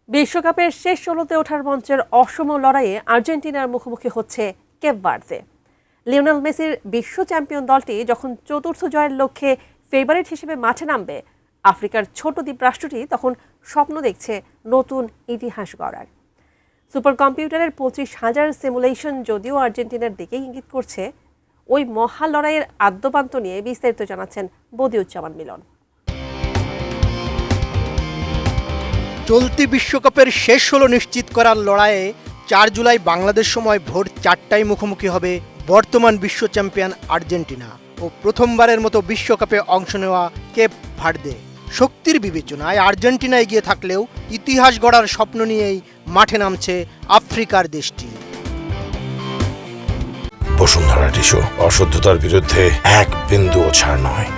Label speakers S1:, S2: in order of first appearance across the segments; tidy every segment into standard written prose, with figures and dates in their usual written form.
S1: বিশ্বকাপের শেষ ১৬তে ওঠার মঞ্চের অসম লড়াইয়ে আর্জেন্টিনার মুখোমুখি হচ্ছে কেপ ভার্দে। লিওনেল মেসির বিশ্ব চ্যাম্পিয়ন দলটি যখন চতুর্থ জয়ের লক্ষ্যে ফেভারিট হিসেবে মাঠে নামবে, আফ্রিকার ছোট দ্বীপ রাষ্ট্রটি তখন স্বপ্ন দেখছে নতুন ইতিহাস গড়ার। সুপার কম্পিউটারের ২৫,০০০ সিমুলেশন যদিও আর্জেন্টিনার দিকে ইঙ্গিত করছে, ওই মহা লড়াইয়ের আদ্যপান্ত নিয়ে বিস্তারিত জানাচ্ছেন বদিউজ্জামান মিলন।
S2: চলতি বিশ্বকাপের শেষ ১৬ নিশ্চিত করার লড়াইয়ে ৪ জুলাই বাংলাদেশ সময় ভোর ৪টায় মুখোমুখি হবে বর্তমান বিশ্ব চ্যাম্পিয়ন আর্জেন্টিনা ও প্রথমবারের মতো বিশ্বকাপে অংশ নেওয়া কেপ ভার্দে। শক্তির বিবেচনায় আর্জেন্টিনা এগিয়ে থাকলেও ইতিহাস গড়ার স্বপ্ন নিয়েই মাঠে নামছে আফ্রিকার দেশটি।
S3: বসুন্ধরা টিস্যু, অশুদ্ধতার বিরুদ্ধে এক বিন্দুও ছাড় নয়।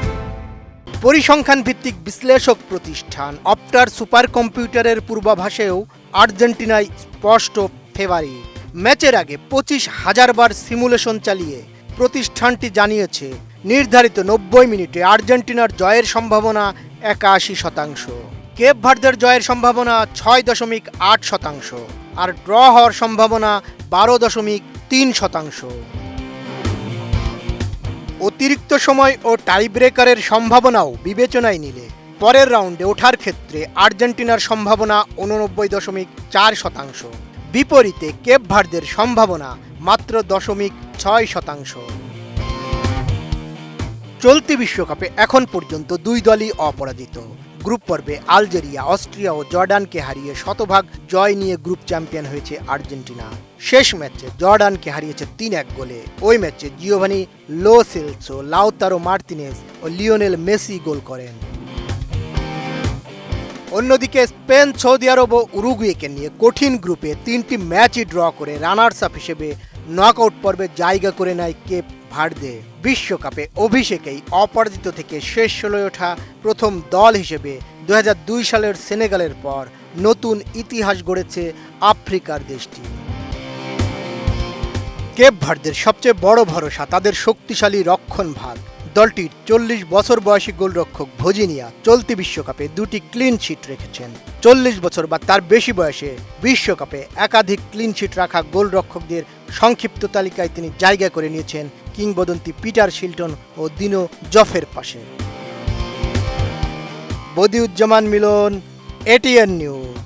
S2: পরিসংখ্যান ভিত্তিক বিশ্লেষক প্রতিষ্ঠান অপটার সুপার কম্পিউটারের পূর্বাভাসেও আর্জেন্টিনায় স্পষ্ট ফেভারিট। ম্যাচের আগে ২৫,০০০ বার সিমুলেশন চালিয়ে প্রতিষ্ঠানটি জানিয়েছে নির্ধারিত ৯০ মিনিটে আর্জেন্টিনার জয়ের সম্ভাবনা ৮১%, কেপ ভার্দের জয়ের সম্ভাবনা ৬.৮% আর ড্র হওয়ার সম্ভাবনা ১২.৩%। অতিরিক্ত সময় ও টাইব্রেকারের সম্ভাবনাও বিবেচনায় নিলে পরের রাউন্ডে ওঠার ক্ষেত্রে আর্জেন্টিনার সম্ভাবনা ৮৯.৪%, বিপরীতে কেপ ভার্দের সম্ভাবনা মাত্র 0.৬%। চলতি বিশ্বকাপে এখন পর্যন্ত দুই দলই অপরাজিত। গ্রুপ পর্বে আলজেরিয়া, অস্ট্রিয়া ও জর্ডানকে হারিয়ে শতভাগ জয় নিয়ে গ্রুপ চ্যাম্পিয়ন হয়েছে আর্জেন্টিনা। শেষ ম্যাচে জর্ডানকে হারিয়েছে ৩-১ গোলে। ওই ম্যাচে Giovani Lo Celso, Lautaro Martinez ও লিওনেল মেসি গোল করেন। অন্যদিকে স্পেন, সৌদি আরব ও উরুগুয়েকে নিয়ে কঠিন গ্রুপে ৩টি ম্যাচই ড্র করে রানার্স আপ হিসেবে নকআউট পর্বে জায়গা করে নেয় কেপ ভার্দে। বিশ্বকাপে অভিষেকেই অপরাজিত থেকে শেষ ১৬ ওঠা প্রথম দল হিসেবে ২০০২ সালের সেনেগালের পর নতুন ইতিহাস গড়েছে আফ্রিকার দেশটি। কেপ ভার্দের সবচেয়ে বড় ভরসা তাদের শক্তিশালী রক্ষণভাগ। দলটির ৪০ বছর বয়সী গোলরক্ষক ভজিনিয়া চলতি বিশ্বকাপে ২টি ক্লিন শিট রেখেছেন। ৪০ বছর বা তার বেশি বয়সে বিশ্বকাপে একাধিক ক্লিন শিট রাখা গোলরক্ষকদের সংক্ষিপ্ত তালিকায় তিনি জায়গা করে নিয়েছেন কিংবদন্তি পিটার শিল্টন ও দিনো জফের পাশে। বদিউজ্জামান মিলন, এটিএন নিউজ।